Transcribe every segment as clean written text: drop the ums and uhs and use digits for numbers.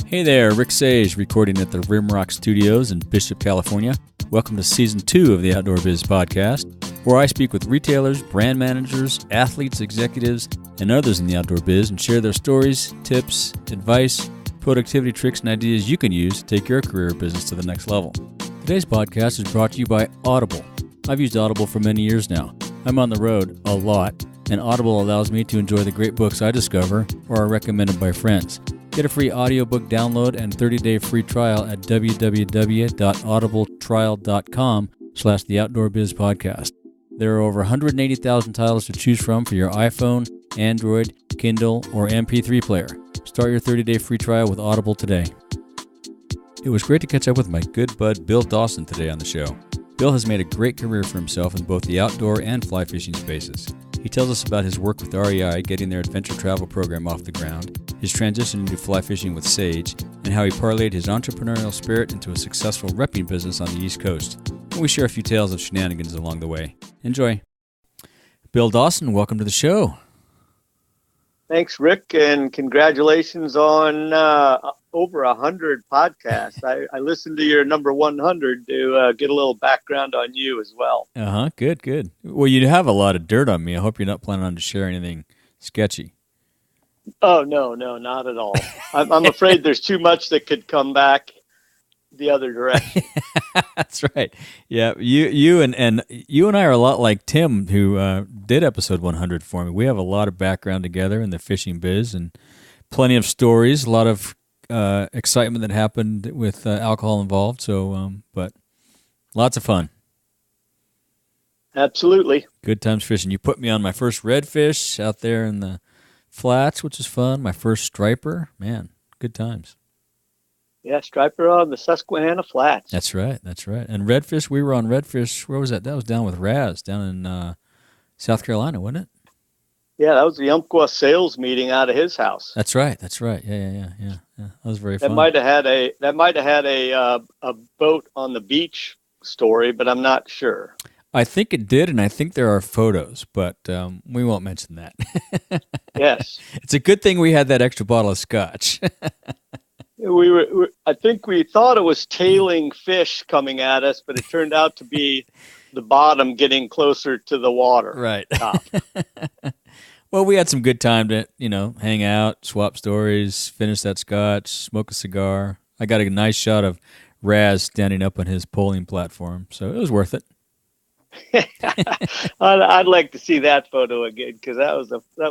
Hey there, Rick Sage, recording at the Rimrock Studios in Bishop, California. Welcome to Season 2 of the Outdoor Biz podcast, where I speak with retailers, brand managers, athletes, executives, and others in the outdoor biz and share their stories, tips, advice, productivity tricks, and ideas you can use to take your career or business to the next level. Today's podcast is brought to you by Audible. I've used Audible for many years now. I'm on the road a lot, and Audible allows me to enjoy the great books I discover or are recommended by friends. Get a free audiobook download and 30-day free trial at www.audibletrial.com/theoutdoorbizpodcast. There are over 180,000 titles to choose from for your iPhone, Android, Kindle, or MP3 player. Start your 30-day free trial with Audible today. It was great to catch up with my good bud Bill Dawson today on the show. Bill has made a great career for himself in both the outdoor and fly fishing spaces. He tells us about his work with REI getting their adventure travel program off the ground, his transition into fly fishing with Sage, and how he parlayed his entrepreneurial spirit into a successful repping business on the East Coast. And we share a few tales of shenanigans along the way. Enjoy. Bill Dawson, welcome to the show. Thanks, Rick, and congratulations on over 100 podcasts. I listened to your number 100 to get a little background on you as well. Good. Well, you have a lot of dirt on me. I hope you're not planning on to share anything sketchy. Oh, no, not at all. I'm afraid there's too much that could come back the other direction. That's right. Yeah, you and I are a lot like Tim, who did episode 100 for me. We have a lot of background together in the fishing biz and plenty of stories, a lot of excitement that happened with alcohol involved. So, but lots of fun. Absolutely. Good times fishing. You put me on my first redfish out there in the flats, which is fun. My first striper. Man, good times. Yeah, striper on the Susquehanna Flats. That's right. And redfish, we were on redfish. Where was that? That was down with Raz, down in South Carolina, wasn't it? Yeah, that was the Umpqua sales meeting out of his house. That's right. Yeah. That was very fun. That might have had a boat on the beach story, but I'm not sure. I think it did, and I think there are photos, but we won't mention that. Yes. It's a good thing we had that extra bottle of scotch. I think we thought it was tailing fish coming at us, but it turned out to be the bottom getting closer to the water. Right. Well, we had some good time to, hang out, swap stories, finish that scotch, smoke a cigar. I got a nice shot of Raz standing up on his polling platform, so it was worth it. I'd like to see that photo again because that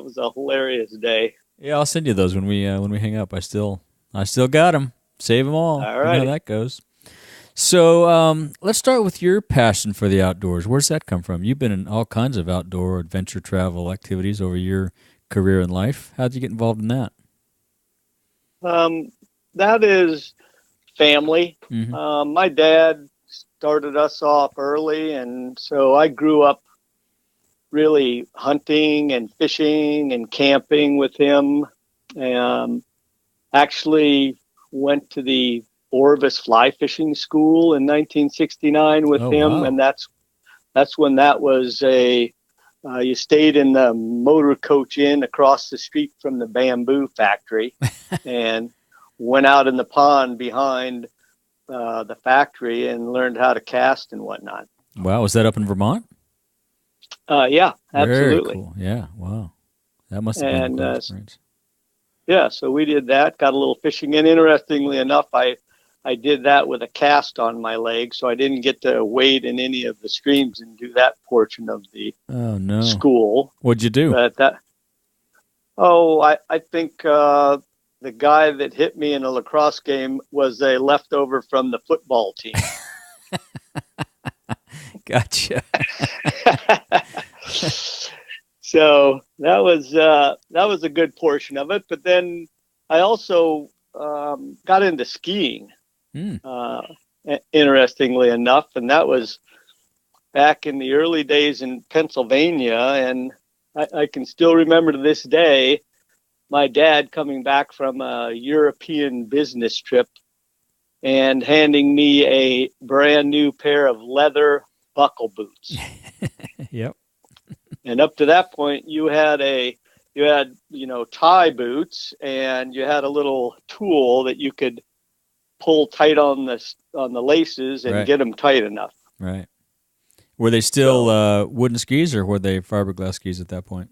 was a hilarious day. Yeah, I'll send you those when we hang up. I still got them. Save them all. All right. You know how that goes. So let's start with your passion for the outdoors. Where's that come from? You've been in all kinds of outdoor adventure travel activities over your career and life. How did you get involved in that? That is family. Mm-hmm. My dad started us off early, and so I grew up really hunting and fishing and camping with him. Actually went to the Orvis fly fishing school in 1969 with him. Wow. And that's when that was you stayed in the motor coach inn across the street from the bamboo factory and went out in the pond behind the factory and learned how to cast and whatnot. Wow. Was that up in Vermont? Yeah, absolutely. Very cool. Yeah. Wow. That must have been a cool experience. Yeah, so we did that, got a little fishing in. Interestingly enough, I did that with a cast on my leg, so I didn't get to wade in any of the streams and do that portion of the school. What'd you do? But I think the guy that hit me in a lacrosse game was a leftover from the football team. Gotcha. So that was a good portion of it. But then I also got into skiing, interestingly enough, and that was back in the early days in Pennsylvania. And I can still remember to this day my dad coming back from a European business trip and handing me a brand new pair of leather buckle boots. Yep. And up to that point, you had a you had, tie boots, and you had a little tool that you could pull tight on the laces and get them tight enough. Right. Were they still wooden skis, or were they fiberglass skis at that point?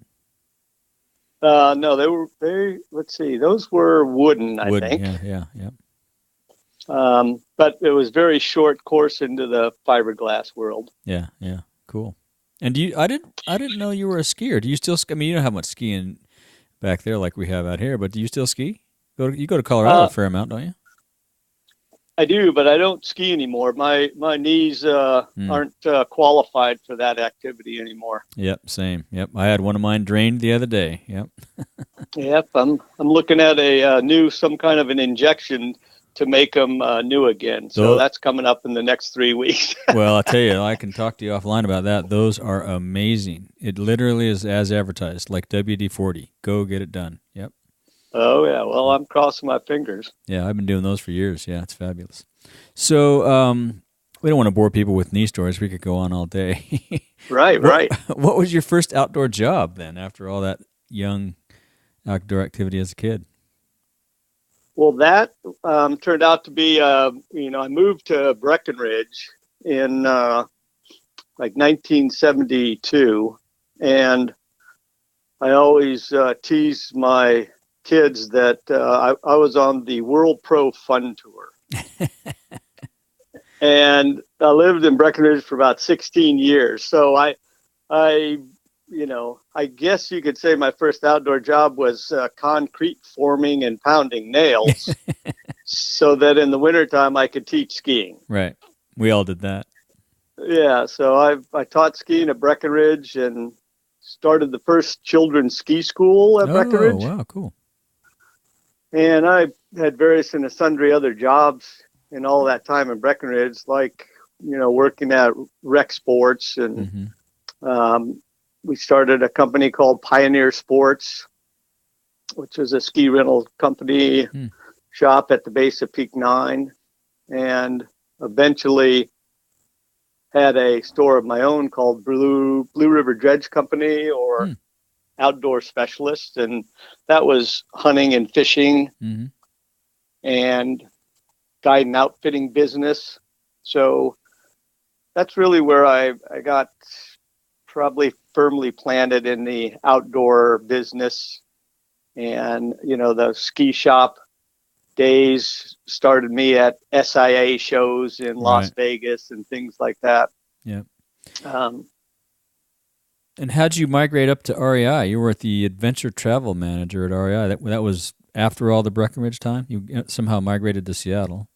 No, let's see, those were wooden, I think. Yeah. But it was very short course into the fiberglass world. Yeah, cool. And I didn't know you were a skier. Do you still? I mean, you don't have much skiing back there like we have out here, but do you still ski? You go to Colorado a fair amount, don't you? I do, but I don't ski anymore. My knees aren't qualified for that activity anymore. Yep, same. Yep, I had one of mine drained the other day. Yep. Yep, I'm looking at some kind of an injection to make them new again. So that's coming up in the next 3 weeks. Well, I'll tell you, I can talk to you offline about that. Those are amazing. It literally is as advertised, like WD-40. Go get it done. Yep. Oh, yeah. Well, I'm crossing my fingers. Yeah, I've been doing those for years. Yeah, it's fabulous. So we don't want to bore people with knee stories. We could go on all day. Right. What was your first outdoor job then after all that young outdoor activity as a kid? Well, that turned out to be, I moved to Breckenridge in 1972, and I always teased my kids that I was on the World Pro Fun Tour. And I lived in Breckenridge for about 16 years. So I guess you could say my first outdoor job was concrete forming and pounding nails so that in the wintertime I could teach skiing. Right. We all did that. Yeah. So I taught skiing at Breckenridge and started the first children's ski school at Breckenridge. Oh, wow. Cool. And I had various and sundry other jobs in all that time in Breckenridge, like, working at Rec Sports. And we started a company called Pioneer Sports, which was a ski rental company shop at the base of Peak 9. And eventually had a store of my own called Blue River Dredge Company, or Outdoor Specialist, and that was hunting and fishing and guide and outfitting business. So that's really where I got probably firmly planted in the outdoor business. And the ski shop days started me at SIA shows in Las Vegas and things like that. Yeah. And how'd you migrate up to REI? You were the adventure travel manager at REI. That was after all the Breckenridge time? You somehow migrated to Seattle.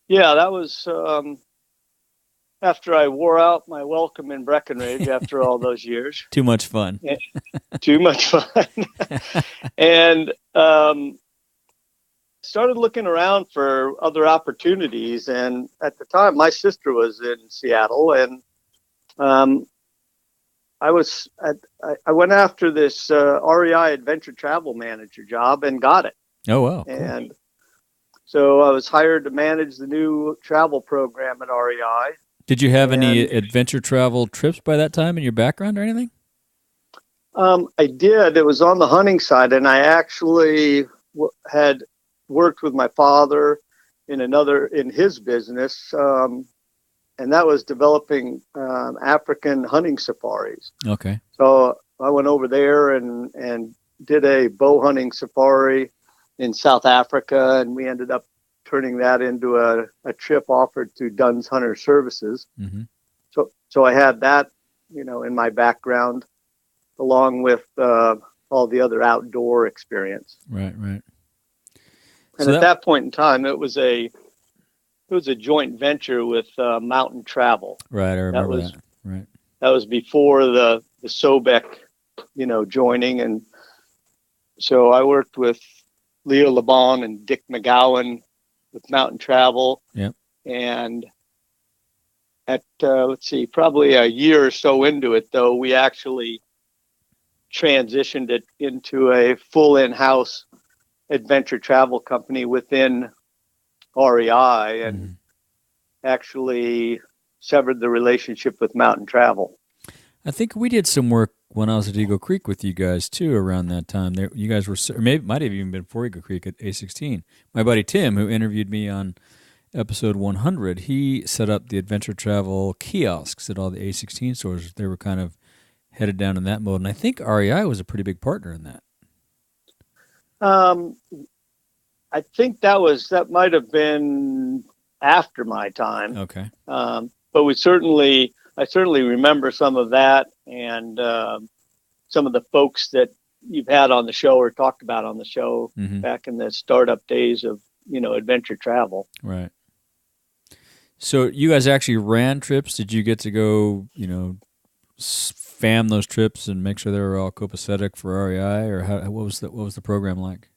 Yeah, that was after I wore out my welcome in Breckenridge after all those years. Too much fun. Too much fun. And started looking around for other opportunities. And at the time, my sister was in Seattle, and I went after this REI adventure travel manager job and got it. Oh, wow. Cool. And so I was hired to manage the new travel program at REI. Did you have any adventure travel trips by that time in your background or anything? I did. It was on the hunting side, and I actually had worked with my father in his business, and that was developing African hunting safaris. Okay. So I went over there and did a bow hunting safari in South Africa, and we ended up turning that into a trip offered through Dunn's Hunter Services. Mm-hmm. So I had that, in my background, along with all the other outdoor experience. Right. And so at that point in time, it was a joint venture with Mountain Travel. Right, I remember that. Right. That was before the Sobek, joining, and so I worked with Leo LeBon and Dick McGowan with Mountain Travel. Yep. And at probably a year or so into it, though, we actually transitioned it into a full in-house adventure travel company within REI, and actually severed the relationship with Mountain Travel. I think we did some work when I was at Eagle Creek with you guys too. Around that time, there you guys were, or maybe might have even been before Eagle Creek at A16. My buddy Tim, who interviewed me on episode 100, he set up the adventure travel kiosks at all the A16 stores. They were kind of headed down in that mode, and I think REI was a pretty big partner in that. I think that might have been after my time. Okay. But I certainly remember some of that, and some of the folks that you've had on the show or talked about on the show back in the startup days of, adventure travel. Right. So you guys actually ran trips. Did you get to go, fam those trips and make sure they were all copacetic for REI, or what was the program like?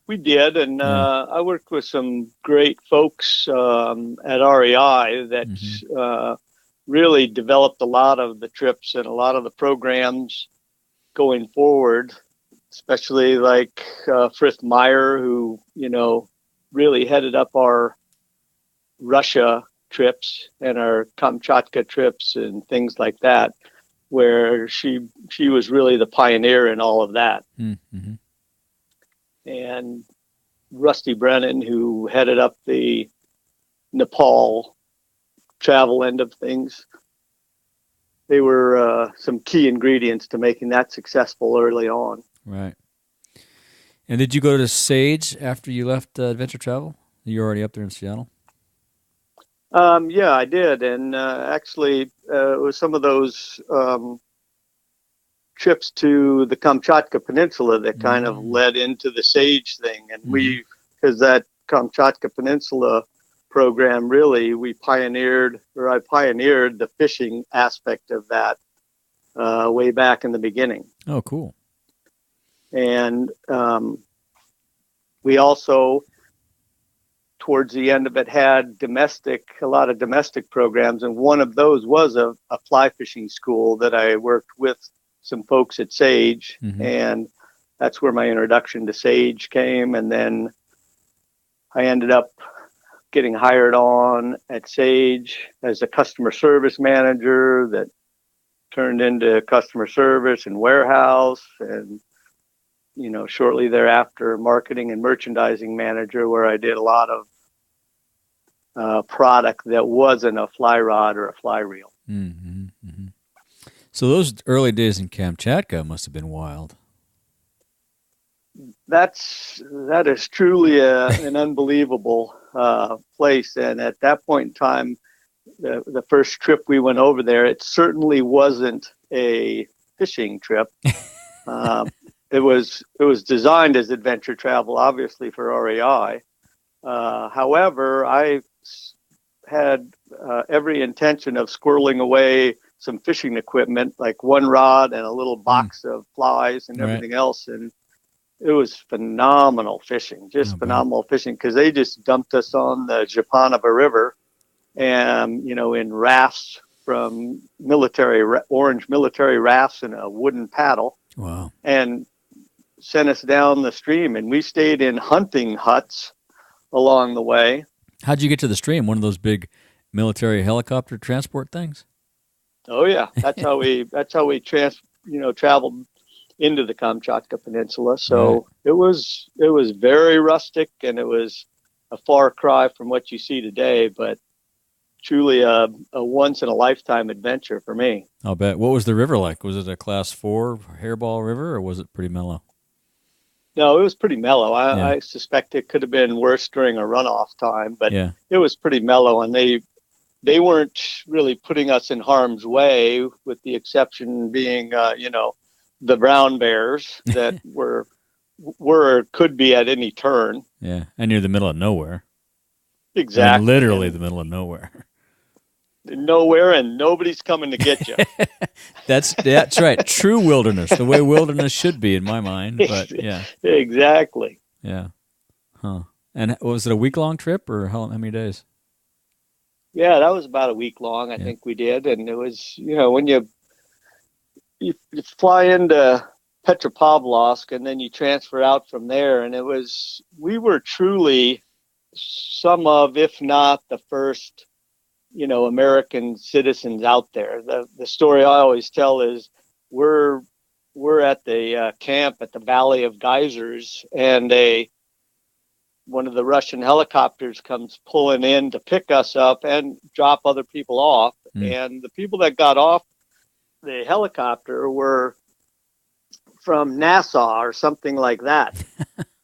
We did, and I worked with some great folks at REI that really developed a lot of the trips and a lot of the programs going forward, especially like Frith Meyer, who, really headed up our Russia trips and our Kamchatka trips and things like that, where she was really the pioneer in all of that. Mm-hmm. And Rusty Brennan, who headed up the Nepal travel end of things. They were some key ingredients to making that successful early on. Right. And did you go to Sage after you left Adventure Travel? You were already up there in Seattle? Yeah, I did. And actually, it was some of those trips to the Kamchatka Peninsula that kind of led into the Sage thing. And because that Kamchatka Peninsula program, really, I pioneered the fishing aspect of that way back in the beginning. Oh, cool. And we also, towards the end of it, had a lot of domestic programs. And one of those was a fly fishing school that I worked with some folks at Sage, and that's where my introduction to Sage came. And then I ended up getting hired on at Sage as a customer service manager that turned into customer service and warehouse, and shortly thereafter marketing and merchandising manager, where I did a lot of product that wasn't a fly rod or a fly reel. So those early days in Kamchatka must have been wild. That is truly an unbelievable place. And at that point in time, the first trip we went over there, it certainly wasn't a fishing trip. It was designed as adventure travel, obviously, for REI. However, I had every intention of squirreling away some fishing equipment, like one rod and a little box of flies and everything else. And it was phenomenal fishing, phenomenal fishing, because they just dumped us on the Japanava River and, in rafts from orange military rafts and a wooden paddle. Wow. And sent us down the stream, and we stayed in hunting huts along the way. How'd you get to the stream? One of those big military helicopter transport things? Oh yeah, that's how we traveled into the Kamchatka Peninsula. So it was very rustic, and it was a far cry from what you see today, but truly a once in a lifetime adventure for me. I'll bet. What was the river like? Was it a class 4 hairball river, or was it pretty mellow? No, it was pretty mellow. I suspect it could have been worse during a runoff time, but it was pretty mellow, and they weren't really putting us in harm's way, with the exception being, the brown bears that could be at any turn. Yeah, and you're the middle of nowhere. Exactly. And literally the middle of nowhere. Nowhere, and nobody's coming to get you. That's right. True wilderness, the way wilderness should be in my mind. But yeah, exactly. Yeah, huh? And was it a week-long trip, or how many days? Yeah, that was about a week long. I think we did, and it was when you fly into Petropavlovsk and then you transfer out from there, and we were truly some of, if not the first American citizens out there. The story I always tell is we're at the camp at the Valley of Geysers, and one of the Russian helicopters comes pulling in to pick us up and drop other people off. And the people that got off the helicopter were from Nassau or something like that.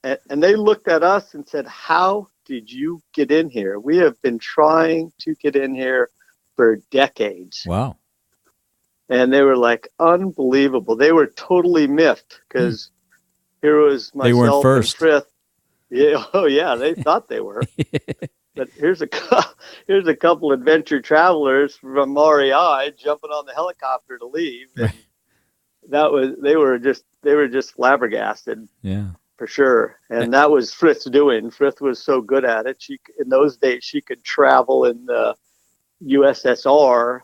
and they looked at us and said, "How did you get in here? We have been trying to get in here for decades." Wow. And they were like, unbelievable. They were totally miffed because here was myself they weren't first. And Frith. Yeah, oh yeah, they thought they were. But here's a couple adventure travelers from REI jumping on the helicopter to leave. And they were just flabbergasted. Yeah. For sure. And that was Frith's doing. Frith was so good at it. In those days she could travel in the USSR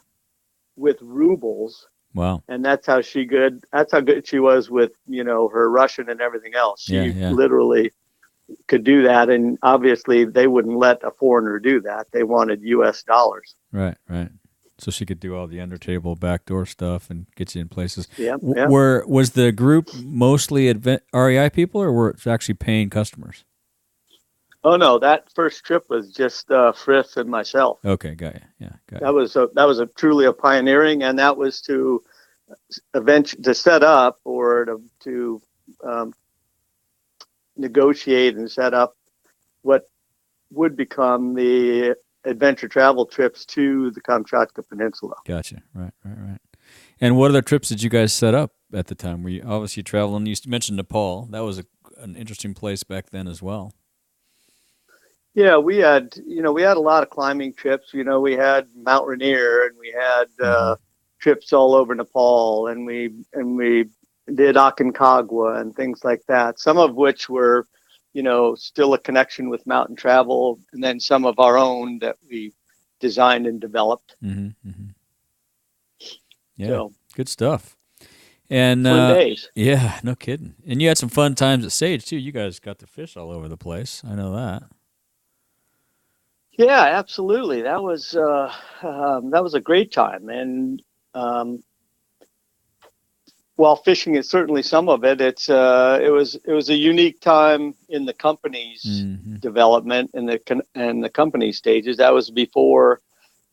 with rubles. Wow. And that's how good she was with, her Russian and everything else. She literally could do that, and obviously they wouldn't let a foreigner do that. They wanted US dollars. Right. So she could do all the under table backdoor stuff and get you in places. Yeah. Was the group mostly REI people, or were it actually paying customers? Oh no, that first trip was just Frith and myself. Okay, got you. Yeah, got you. That was truly a pioneering, and that was to set up or to negotiate and set up what would become the adventure travel trips to the Kamchatka Peninsula. Gotcha. Right. And what other trips did you guys set up at the time? Were you obviously traveling? You mentioned Nepal. That was an interesting place back then as well. Yeah, we had a lot of climbing trips. We had Mount Rainier, and we had trips all over Nepal, and we did Aconcagua and things like that. Some of which were, still a connection with mountain travel, and then some of our own that we designed and developed. Yeah, so, good stuff. And fun days. Yeah, no kidding. And you had some fun times at Sage too. You guys got to fish all over the place. I know that. Yeah, absolutely. That was a great time, and while fishing is certainly some of it, it was a unique time in the company's development and the company stages. That was before,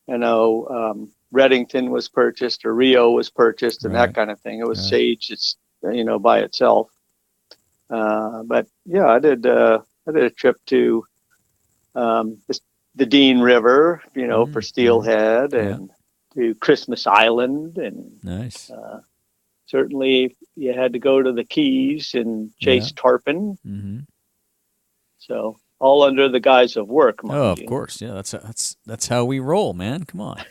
Reddington was purchased or Rio was purchased and that kind of thing. It was Sage, it's by itself. But yeah, I did a trip to the Dean River, for Steelhead, and to Christmas Island, and nice. Certainly, you had to go to the Keys and chase tarpon. So all under the guise of work. Of course, yeah. That's how we roll, man. Come on.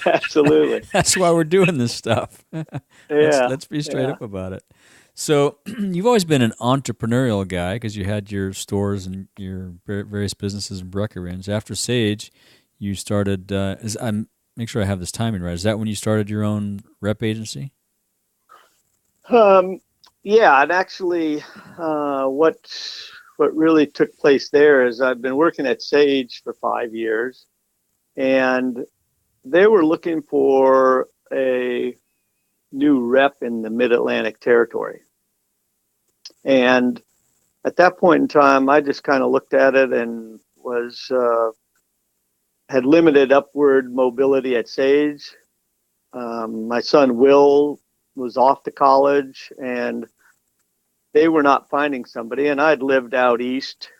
Absolutely. That's why we're doing this stuff. Let's be straight up about it. So you've always been an entrepreneurial guy because you had your stores and your various businesses in Breckenridge. After Sage, you started. Make sure I have this timing right. Is that when you started your own rep agency? Yeah, and actually, what really took place there is I've been working at Sage for 5 years, and they were looking for a new rep in the Mid-Atlantic territory. And at that point in time, I just kind of looked at it and had limited upward mobility at Sage. My son Will was off to college, and they were not finding somebody. And I'd lived out east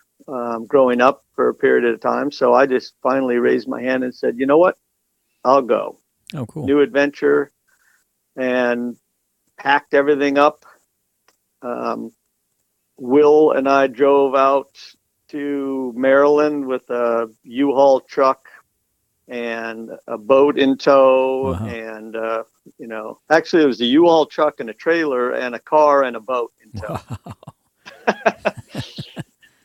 growing up for a period of time. So I just finally raised my hand and said, you know what? I'll go. Oh, cool. New adventure, and packed everything up. Will and I drove out to Maryland with a U-Haul truck and a boat in tow. Wow. And, actually it was a U-Haul truck and a trailer and a car and a boat in tow. Wow.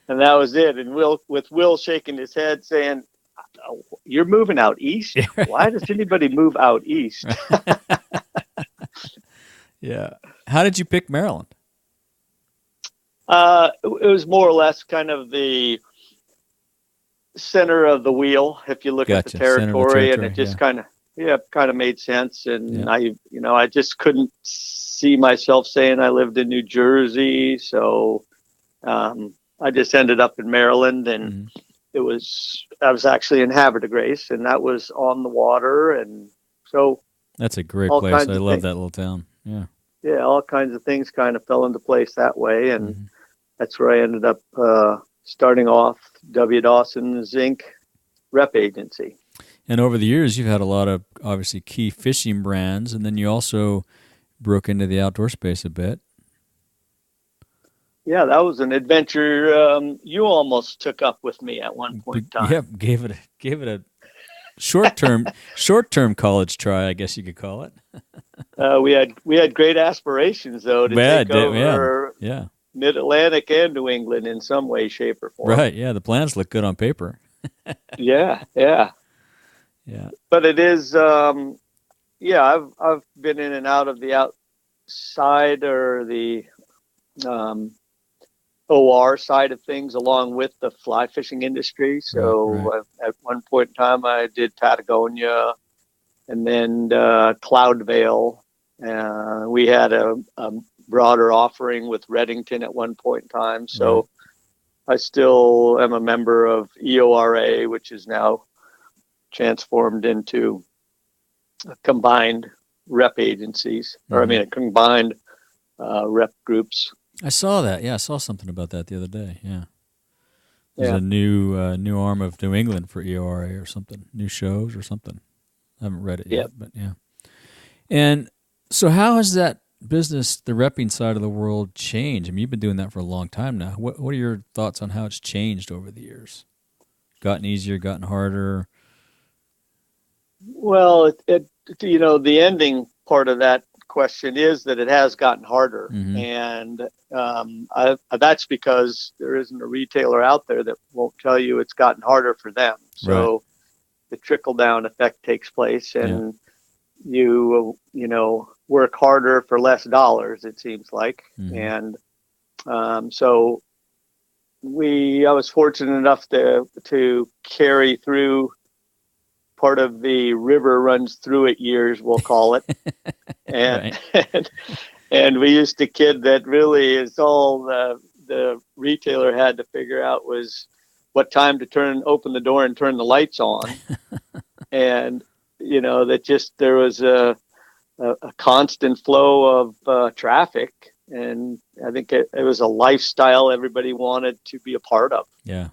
And that was it. And with Will shaking his head saying, you're moving out east? Why does anybody move out east? Yeah. How did you pick Maryland? It was more or less kind of the center of the wheel if you look at the territory, and it just kind of made sense. And I just couldn't see myself saying I lived in New Jersey, so I just ended up in Maryland, and I was actually in Havre de Grace, and that was on the water, and so that's a great place. I love that little town. Yeah, all kinds of things kind of fell into place that way, and that's where I ended up starting off W. Dawson's Inc. rep agency. And over the years, you've had a lot of obviously key fishing brands, and then you also broke into the outdoor space a bit. Yeah, that was an adventure you almost took up with me at one point in time. Yep, gave it a short-term college try, I guess you could call it. We had great aspirations, though, to take over Mid-Atlantic and New England in some way, shape, or form. Right, yeah, the plans look good on paper. Yeah. But it is, I've been in and out of the outside or the OR side of things along with the fly fishing industry. So at one point in time, I did Patagonia and then Cloudvale. We had a broader offering with Reddington at one point in time. So I still am a member of EORA, which is now transformed into a combined rep agencies, combined rep groups. I saw that. Yeah, I saw something about that the other day. Yeah. There's a new arm of New England for EORA or something, new shows or something. I haven't read it yet, but yeah. And so how has that business, the repping side of the world, changed? I mean, you've been doing that for a long time now. What are your thoughts on how it's changed over the years? Gotten easier, gotten harder? Well, the ending part of that question is that it has gotten harder, and that's because there isn't a retailer out there that won't tell you it's gotten harder for them. So the trickle down effect takes place, and you work harder for less dollars, it seems like. And so I was fortunate enough to carry through part of the river runs through it years, we'll call it. And and we used to kid that really is all the retailer had to figure out was what time to open the door and turn the lights on. And that just there was a constant flow of traffic, and I think it was a lifestyle everybody wanted to be a part of. Yeah.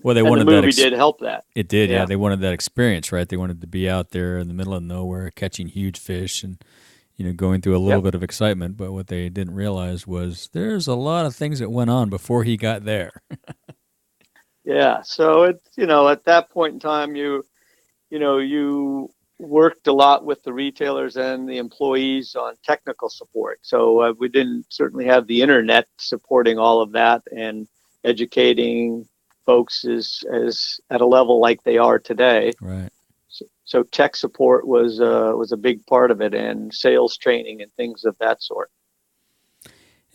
Well, the movie did help that. It did, yeah. They wanted that experience, right? They wanted to be out there in the middle of nowhere, catching huge fish, and going through a little bit of excitement. But what they didn't realize was there's a lot of things that went on before he got there. Yeah. So at that point in time, you worked a lot with the retailers and the employees on technical support. So we didn't certainly have the internet supporting all of that and educating folks is at a level like they are today. Right. So tech support was a big part of it, and sales training and things of that sort.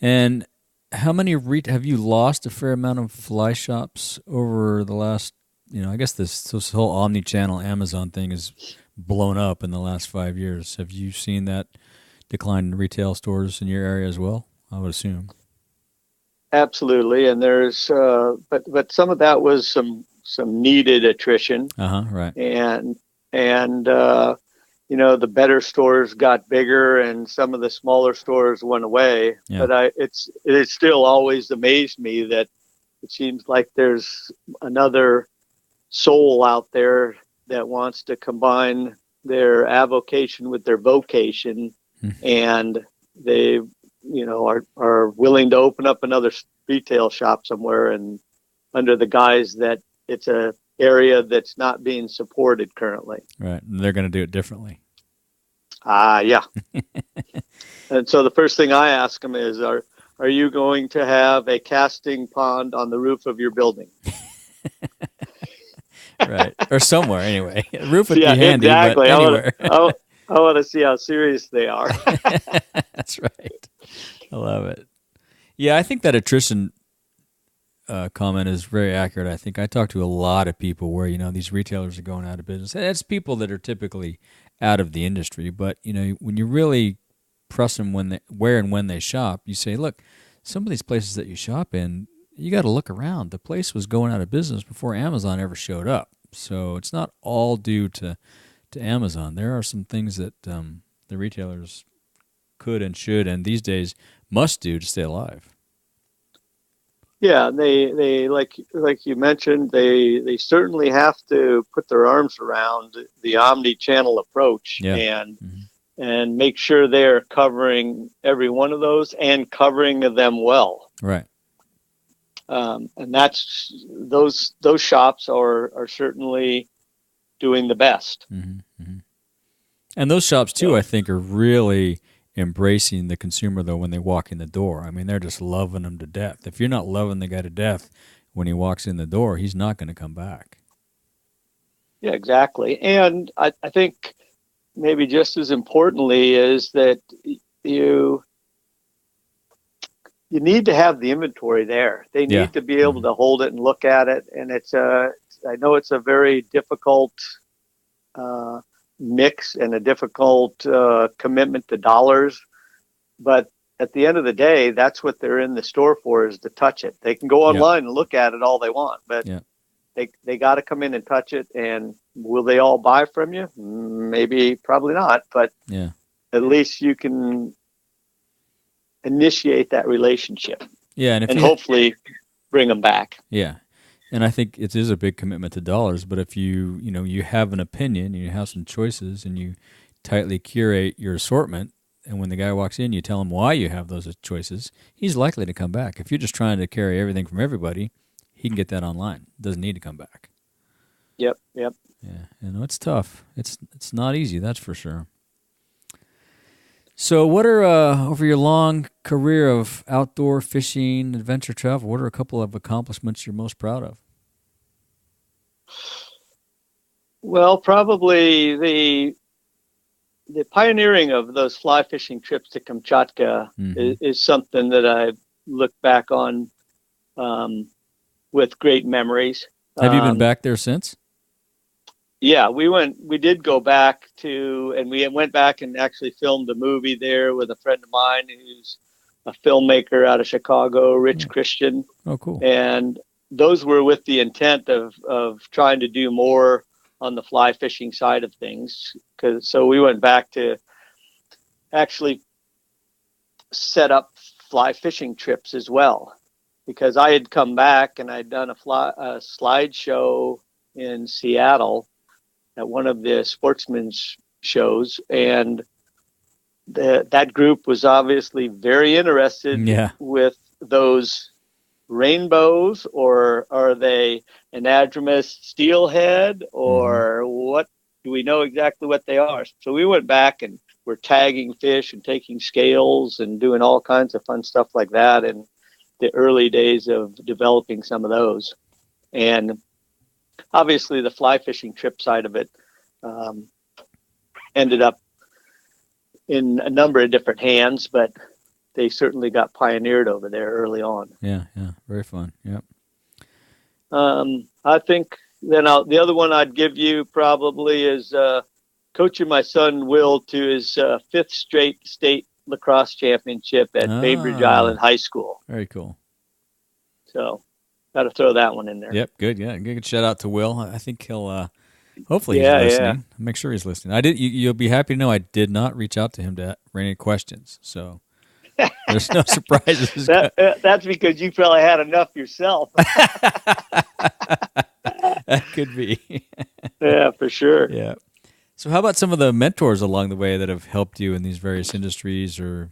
And how many have you lost a fair amount of fly shops over the last? I guess this whole omni-channel Amazon thing has blown up in the last 5 years. Have you seen that decline in retail stores in your area as well? I would assume. Absolutely, and there's but some of that was some needed attrition. Right. And the better stores got bigger, and some of the smaller stores went away. Yeah. But it still always amazed me that it seems like there's another soul out there that wants to combine their avocation with their vocation, and they are willing to open up another retail shop somewhere, and under the guise that it's a area that's not being supported currently. Right. And they're going to do it differently. Yeah. And so the first thing I ask them is, are you going to have a casting pond on the roof of your building? Right. Or somewhere anyway. A roof would be handy, exactly. But anywhere. I want to see how serious they are. That's right. I love it. Yeah, I think that attrition comment is very accurate. I think I talk to a lot of people where, these retailers are going out of business. And it's people that are typically out of the industry. But, when you really press them where and when they shop, you say, look, some of these places that you shop in, you got to look around. The place was going out of business before Amazon ever showed up. So it's not all due to Amazon. There are some things that the retailers could and should and these days must do to stay alive. Yeah, they like you mentioned, they certainly have to put their arms around the omni-channel approach and make sure they're covering every one of those and covering them well. Right. And that's those shops are certainly doing the best. Mm-hmm. Mm-hmm. And those shops too, I think, are really embracing the consumer, though, when they walk in the door. I mean, they're just loving them to death. If you're not loving the guy to death when he walks in the door, he's not going to come back. Yeah, exactly. And I think maybe just as importantly is that you need to have the inventory there. They need to be able to hold it and look at it. And I know it's a very difficult mix and a difficult commitment to dollars, but at the end of the day, that's what they're in the store for, is to touch it. They can go online and look at it all they want, but they got to come in and touch it. And will they all buy from you? Maybe, probably not, but at least you can initiate that relationship. Yeah, and hopefully bring them back. Yeah. And I think it is a big commitment to dollars, but if you have an opinion, you have some choices, and you tightly curate your assortment, and when the guy walks in, you tell him why you have those choices, he's likely to come back. If you're just trying to carry everything from everybody, he can get that online. Doesn't need to come back. Yep. Yeah, it's tough. It's not easy, that's for sure. So what are, over your long career of outdoor fishing, adventure travel, what are a couple of accomplishments you're most proud of? Well, probably the pioneering of those fly fishing trips to Kamchatka is something that I look back on with great memories. Have you been back there since? Yeah, we did go back and we went back and actually filmed a movie there with a friend of mine who's a filmmaker out of Chicago, Rich Christian. Oh, cool. And those were with the intent of trying to do more on the fly fishing side of things. So we went back to actually set up fly fishing trips as well, because I had come back and I'd done a slideshow in Seattle at one of the sportsman's shows, and that group was obviously very interested with those rainbows, or are they anadromous steelhead, or what? Do we know exactly what they are? So we went back and we're tagging fish and taking scales and doing all kinds of fun stuff like that in the early days of developing some of those. And obviously the fly fishing trip side of it ended up in a number of different hands, but they certainly got pioneered over there early on. Yeah, very fun. Yep. I think then the other one I'd give you probably is coaching my son Will to his fifth straight state lacrosse championship at Bainbridge Island High School. Very cool. So, got to throw that one in there. Yep, good. Yeah, good shout out to Will. I think he'll hopefully he's listening. Yeah. Make sure he's listening. You'll be happy to know I did not reach out to him for any questions. So. There's no surprises. That's because you probably had enough yourself. That could be. Yeah, for sure. Yeah. So how about some of the mentors along the way that have helped you in these various industries, or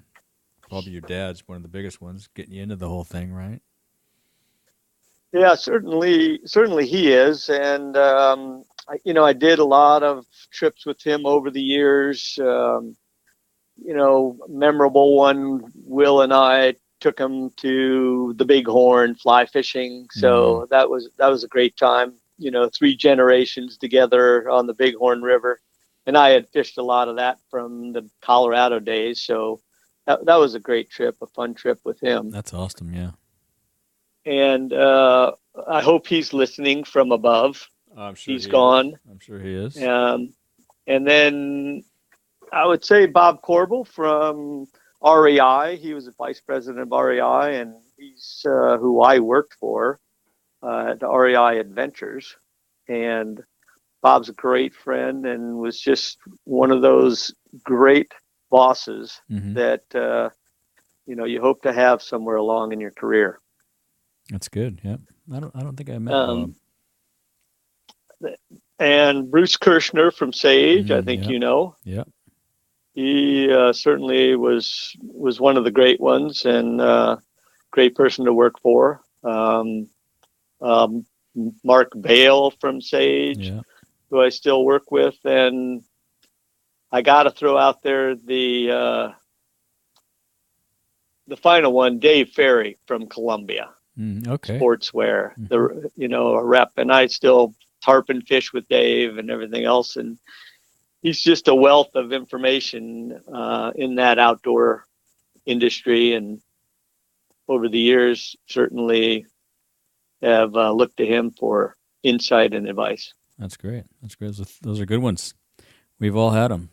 probably your dad's one of the biggest ones, getting you into the whole thing, right? Yeah, certainly he is. And, I did a lot of trips with him over the years. Memorable one, Will and I took him to the Bighorn fly fishing. So that was a great time, 3 generations together on the Bighorn River. And I had fished a lot of that from the Colorado days. So that was a great trip, a fun trip with him. That's awesome. Yeah. and I hope he's listening from above. I'm sure he's gone. I'm sure he is. And then I would say Bob Corbel from REI. He was the vice president of REI, and he's who I worked for at REI Adventures. And Bob's a great friend and was just one of those great bosses that you hope to have somewhere along in your career. That's good. Yeah, I don't think I met Bob. And Bruce Kirshner from Sage, I think you know. Yeah. He certainly was one of the great ones and great person to work for. Mark Bale from Sage, who I still work with, and I got to throw out there the final one, Dave Ferry from Columbia. Sportswear, a rep, and I still tarpon fish with Dave and everything else, and he's just a wealth of information in that outdoor industry, and over the years certainly have looked to him for insight and advice. That's great. Those are good ones. We've all had them.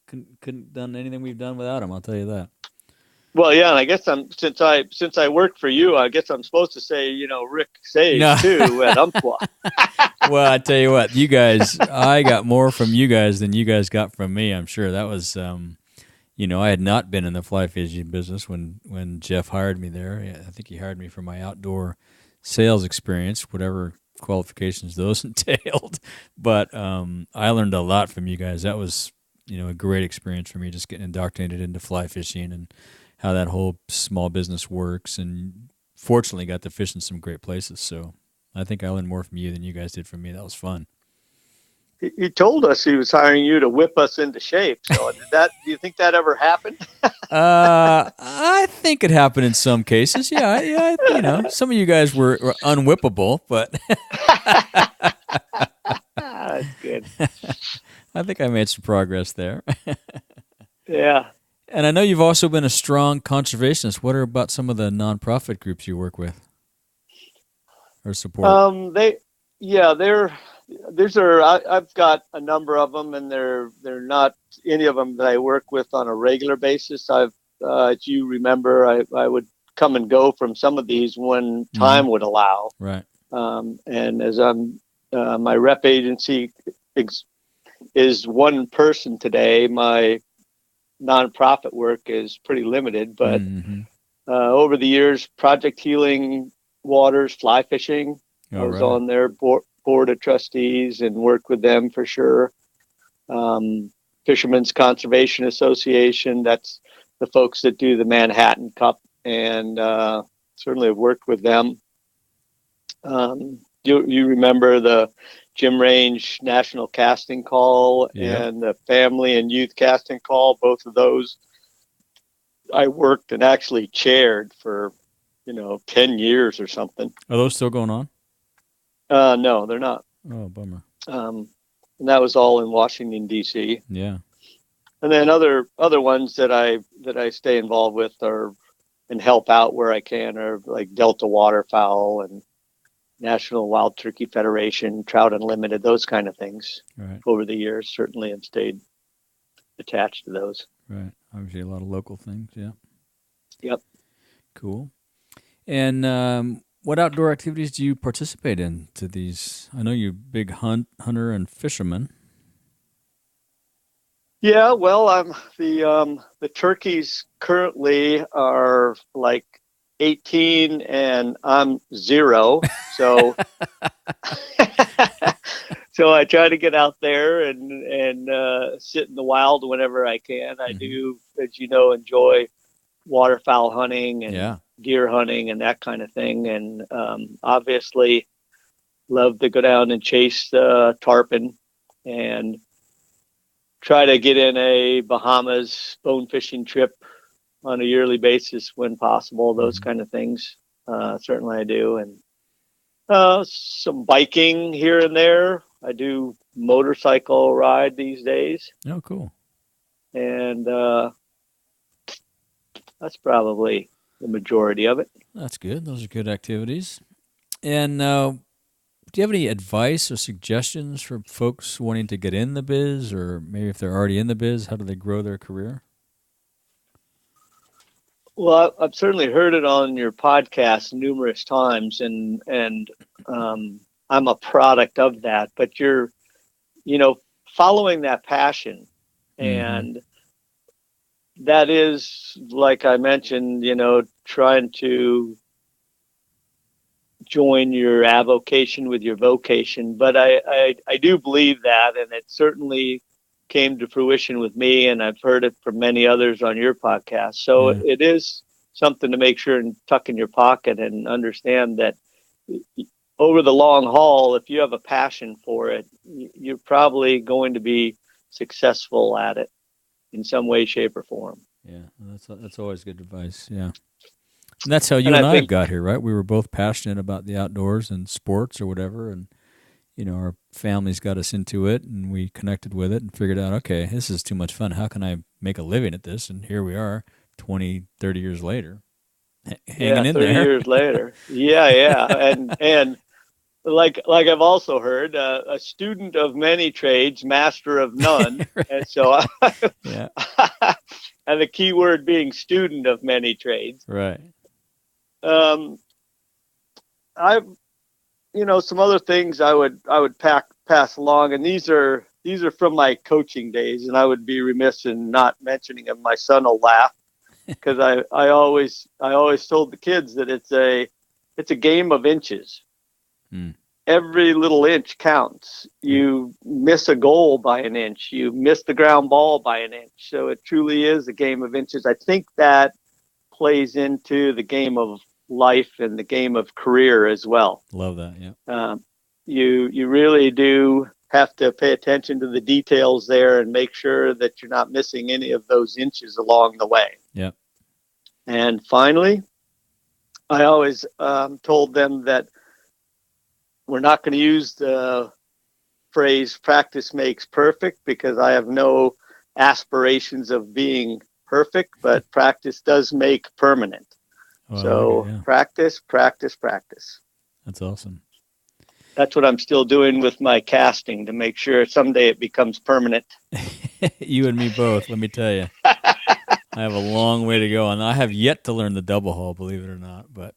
Couldn't done anything we've done without him, I'll tell you that. Well, yeah, and I guess since I work for you, I guess I'm supposed to say, Rick Sage too at Umpqua. Well, I tell you what, you guys, I got more from you guys than you guys got from me. I'm sure that was, I had not been in the fly fishing business when Jeff hired me there. I think he hired me for my outdoor sales experience, whatever qualifications those entailed. But I learned a lot from you guys. That was, a great experience for me, just getting indoctrinated into fly fishing and how that whole small business works, and fortunately got to fish in some great places. So I think I learned more from you than you guys did from me. That was fun. He told us he was hiring you to whip us into shape. So do you think that ever happened? I think it happened in some cases. Yeah. Some of you guys were unwhippable, but that's good. I think I made some progress there. Yeah. And I know you've also been a strong conservationist. What are about some of the nonprofit groups you work with or support? I've got a number of them, and they're not any of them that I work with on a regular basis. As you remember, I would come and go from some of these when time would allow. Right. And as my rep agency is one person today, my nonprofit work is pretty limited, but over the years, Project Healing Waters Fly Fishing, I was on their board of trustees and worked with them for sure. Fishermen's Conservation Association, that's the folks that do the Manhattan Cup, and certainly have worked with them. You remember the Jim Range National Casting Call and the Family and Youth Casting Call. Both of those I worked and actually chaired for, 10 years or something. Are those still going on? No, they're not. Oh, bummer. And that was all in Washington, D.C. Yeah. And then other ones that I stay involved with and help out where I can are like Delta Waterfowl and National Wild Turkey Federation, Trout Unlimited, those kind of things. Right. Over the years, certainly have stayed attached to those. Right. Obviously a lot of local things, yeah. Yep. Cool. And what outdoor activities do you participate in to these? I know you're a big hunter and fisherman. Yeah, well, the turkeys currently are like 18 and I'm 0. So so I try to get out there and sit in the wild whenever I can. I do, as you know, enjoy waterfowl hunting and deer hunting and that kind of thing. And obviously love to go down and chase tarpon and try to get in a Bahamas bone fishing trip on a yearly basis when possible, those kind of things. Certainly I do. And some biking here and there. I do motorcycle ride these days. Oh, cool. And that's probably the majority of it. That's good. Those are good activities. And do you have any advice or suggestions for folks wanting to get in the biz, or maybe if they're already in the biz, how do they grow their career? Well, I've certainly heard it on your podcast numerous times, and I'm a product of that. But you're, following that passion, and that is, like I mentioned, trying to join your avocation with your vocation. But I do believe that, and it certainly came to fruition with me, and I've heard it from many others on your podcast. So it is something to make sure and tuck in your pocket and understand that over the long haul, if you have a passion for it, you're probably going to be successful at it in some way, shape, or form. Yeah, that's always good advice. Yeah. And that's how you and I got here, right? We were both passionate about the outdoors and sports or whatever, and our families got us into it, and we connected with it and figured out, okay, this is too much fun. How can I make a living at this? And here we are 20, 30 years later, hanging in 30 there. Years later. Yeah. And like I've also heard, a student of many trades, master of none. Right. And so, and the key word being student of many trades. Right. Some other things I would pass along, and these are from my coaching days, and I would be remiss in not mentioning them. My son will laugh because I always told the kids that it's a game of inches. Every little inch counts. You miss a goal by an inch, you miss the ground ball by an inch. So it truly is a game of inches. I think that plays into the game of life and the game of career as well. Love that. Yeah. You really do have to pay attention to the details there and make sure that you're not missing any of those inches along the way. Yeah. And finally, I always told them that we're not going to use the phrase practice makes perfect, because I have no aspirations of being perfect, but practice does make permanent. Practice. That's awesome. That's what I'm still doing with my casting to make sure someday it becomes permanent. You and me both, let me tell you. I have a long way to go, and I have yet to learn the double haul, believe it or not. But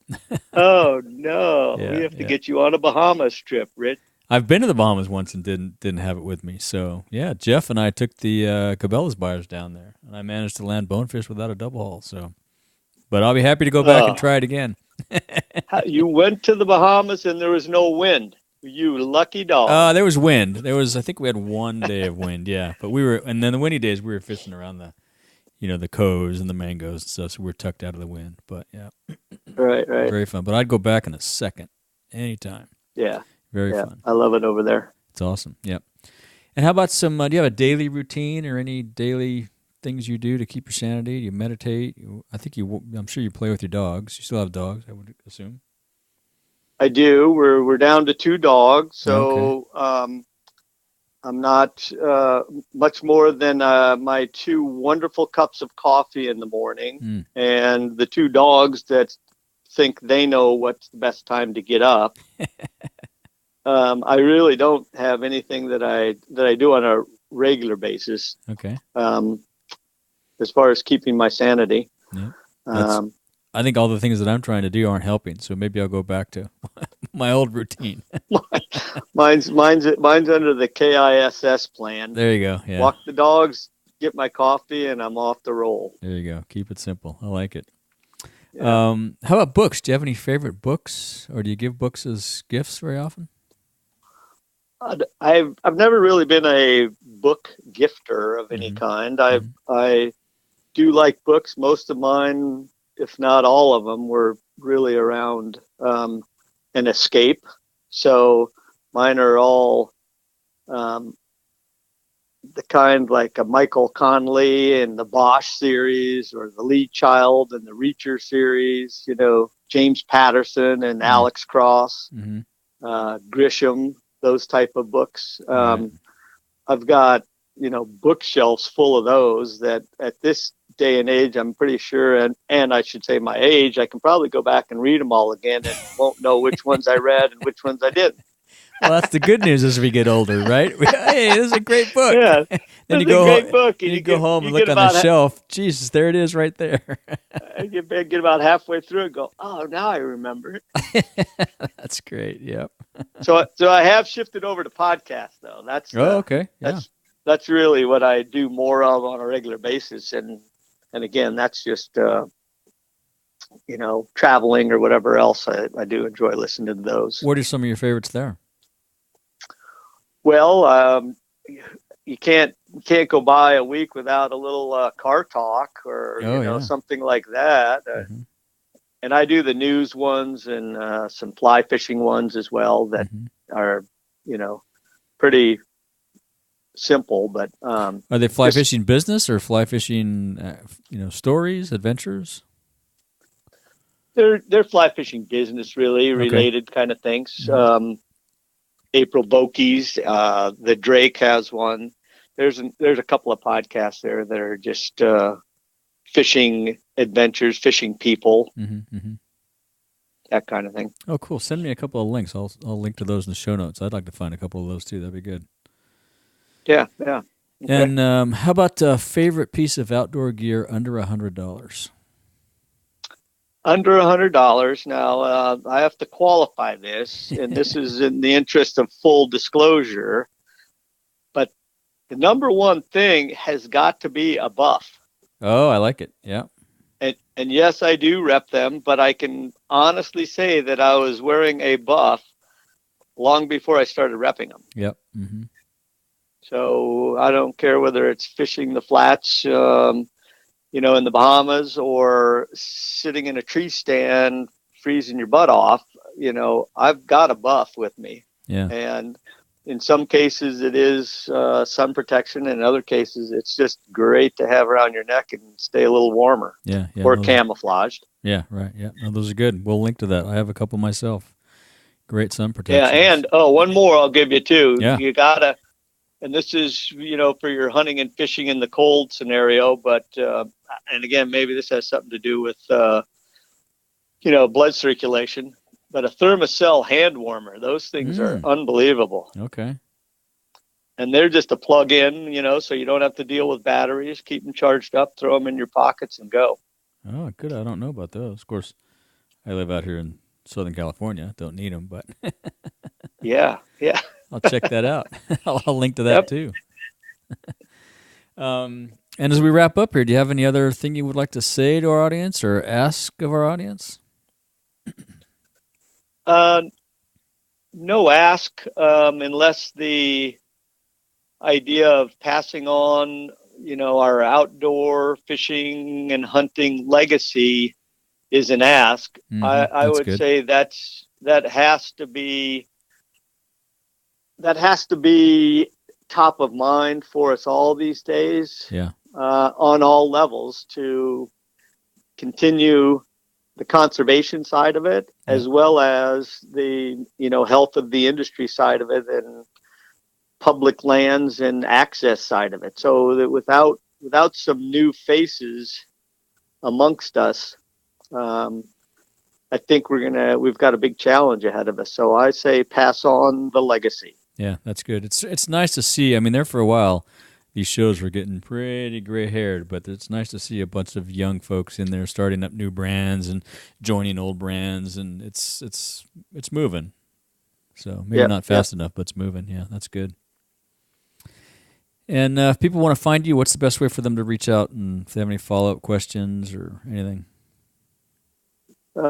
oh no, we have to get you on a Bahamas trip, Rich. I've been to the Bahamas once and didn't have it with me. So yeah, Jeff and I took the Cabela's buyers down there, and I managed to land bonefish without a double haul. So, but I'll be happy to go back and try it again. You went to the Bahamas and there was no wind. You lucky dog. There was wind. I think we had one day of wind. Yeah, but and then the windy days we were fishing around the coves and the mangoes and stuff, so we were tucked out of the wind. But yeah, right, very fun. But I'd go back in a second, anytime. Yeah, very fun. I love it over there. It's awesome. Yep. And how about some? Do you have a daily routine or any daily things you do to keep your sanity? Do you meditate? I'm sure you play with your dogs. You still have dogs, I would assume. I do. We're down to 2 dogs, so okay. I'm not much more than my 2 wonderful cups of coffee in the morning, and the 2 dogs that think they know what's the best time to get up. I really don't have anything that I do on a regular basis. Okay. As far as keeping my sanity. Yeah. I think all the things that I'm trying to do aren't helping, so maybe I'll go back to my old routine. mine's under the KISS plan. There you go. Yeah. Walk the dogs, get my coffee, and I'm off the roll. There you go. Keep it simple. I like it. Yeah. How about books? Do you have any favorite books, or do you give books as gifts very often? I've never really been a book gifter of any kind. I do like books. Most of mine, if not all of them, were really around an escape. So mine are all the kind like a Michael Conley and the Bosch series, or the Lee Child and the Reacher series, James Patterson and Alex Cross, Grisham, those type of books. I've got, bookshelves full of those that at this day and age, I'm pretty sure, and I should say my age, I can probably go back and read them all again and won't know which ones I read and which ones I didn't. Well, that's the good news as we get older, right? Hey, this is a great book. Yeah, then you go, a great book. And you go home and look on the shelf. Jesus, there it is right there. You get about halfway through and go, oh, now I remember it. That's great. Yep. So I have shifted over to podcasts, though. That's okay. Yeah. That's really what I do more of on a regular basis, and again, that's just traveling or whatever else. I do enjoy listening to those. What are some of your favorites there? Well, you can't go by a week without a little car talk or something like that. Mm-hmm. And I do the news ones and some fly fishing ones as well that are pretty simple. But are they fly fishing business or fly fishing stories, adventures? They're fly fishing business related kind of things. Mm-hmm. April Bokies, the Drake has one. There's a couple of podcasts there that are just fishing adventures, fishing people, that kind of thing. Oh, cool! Send me a couple of links. I'll link to those in the show notes. I'd like to find a couple of those too. That'd be good. Yeah. Okay. And how about a favorite piece of outdoor gear under $100? Under $100. Now, I have to qualify this, and this is in the interest of full disclosure, but the number one thing has got to be a buff. Oh, I like it. Yeah. And yes, I do rep them, but I can honestly say that I was wearing a buff long before I started repping them. Yep. Mm-hmm. So I don't care whether it's fishing the flats, in the Bahamas or sitting in a tree stand, freezing your butt off, I've got a buff with me. Yeah. And in some cases it is sun protection. In other cases, it's just great to have around your neck and stay a little warmer. Yeah. Or camouflaged. Yeah. Right. Yeah. No, those are good. We'll link to that. I have a couple myself. Great sun protection. Yeah. And one more I'll give you too. Yeah. You gotta, and this is, for your hunting and fishing in the cold scenario, but, and again, maybe this has something to do with, blood circulation, but a Thermacell hand warmer, those things are unbelievable. Okay. And they're just a plug in, so you don't have to deal with batteries, keep them charged up, throw them in your pockets and go. Oh, good. I don't know about those. Of course, I live out here in Southern California. Don't need them, but. Yeah. I'll check that out. I'll link to that too. And as we wrap up here, do you have any other thing you would like to say to our audience or ask of our audience? No ask, unless the idea of passing on, our outdoor fishing and hunting legacy is an ask. I would good. Say that has to be top of mind for us all these days. Yeah. On all levels to continue the conservation side of it, as well as the, health of the industry side of it and public lands and access side of it. So that without some new faces amongst us, I think we've got a big challenge ahead of us. So I say pass on the legacy. Yeah, that's good. It's nice to see. I mean, there for a while, these shows were getting pretty gray-haired, but it's nice to see a bunch of young folks in there starting up new brands and joining old brands, and it's moving. So maybe not fast enough, but it's moving. Yeah, that's good. And if people want to find you, what's the best way for them to reach out, and if they have any follow-up questions or anything?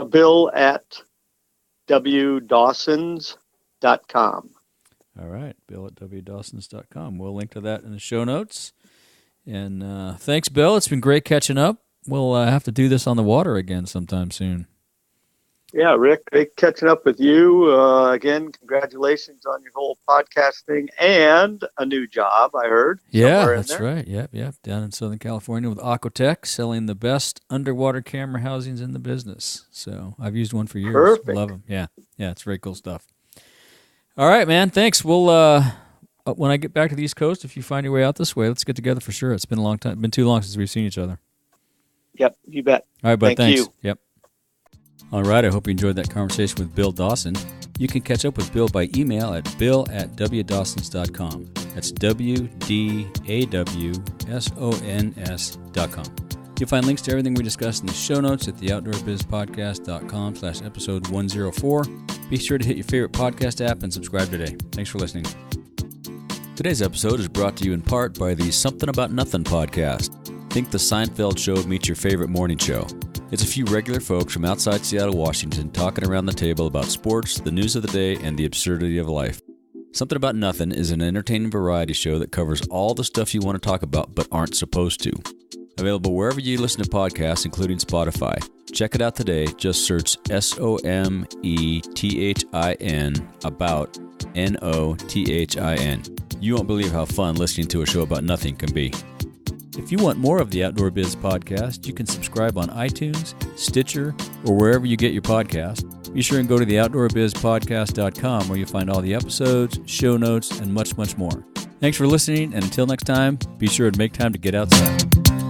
Bill at wdawsons.com. All right, Bill at wdawsons.com. We'll link to that in the show notes. And thanks, Bill. It's been great catching up. We'll have to do this on the water again sometime soon. Yeah, Rick, great catching up with you. Again, congratulations on your whole podcasting and a new job, I heard. Yeah, that's right. Yep. Down in Southern California with Aquatech, selling the best underwater camera housings in the business. So I've used one for years. Perfect. Love them. Yeah, it's very cool stuff. All right, man. Thanks. We'll when I get back to the East Coast, if you find your way out this way, let's get together for sure. It's been a long time. Been too long since we've seen each other. Yep, you bet. All right, bud. Thank Thanks. you. Yep. All right, I hope you enjoyed that conversation with Bill Dawson. You can catch up with Bill by email at bill@wdawsons.com. That's WDAWSONS.com. You'll find links to everything we discussed in the show notes at theoutdoorbizpodcast.com/episode 104. Be sure to hit your favorite podcast app and subscribe today. Thanks for listening. Today's episode is brought to you in part by the Something About Nothing podcast. Think the Seinfeld show meets your favorite morning show. It's a few regular folks from outside Seattle, Washington talking around the table about sports, the news of the day, and the absurdity of life. Something About Nothing is an entertaining variety show that covers all the stuff you want to talk about but aren't supposed to. Available wherever you listen to podcasts, including Spotify. Check it out today. Just search SOMETHIN about NOTHIN. You won't believe how fun listening to a show about nothing can be. If you want more of the Outdoor Biz podcast, you can subscribe on iTunes, Stitcher, or wherever you get your podcast. Be sure and go to the outdoorbizpodcast.com where you'll find all the episodes, show notes, and much, much more. Thanks for listening, and until next time, be sure to make time to get outside.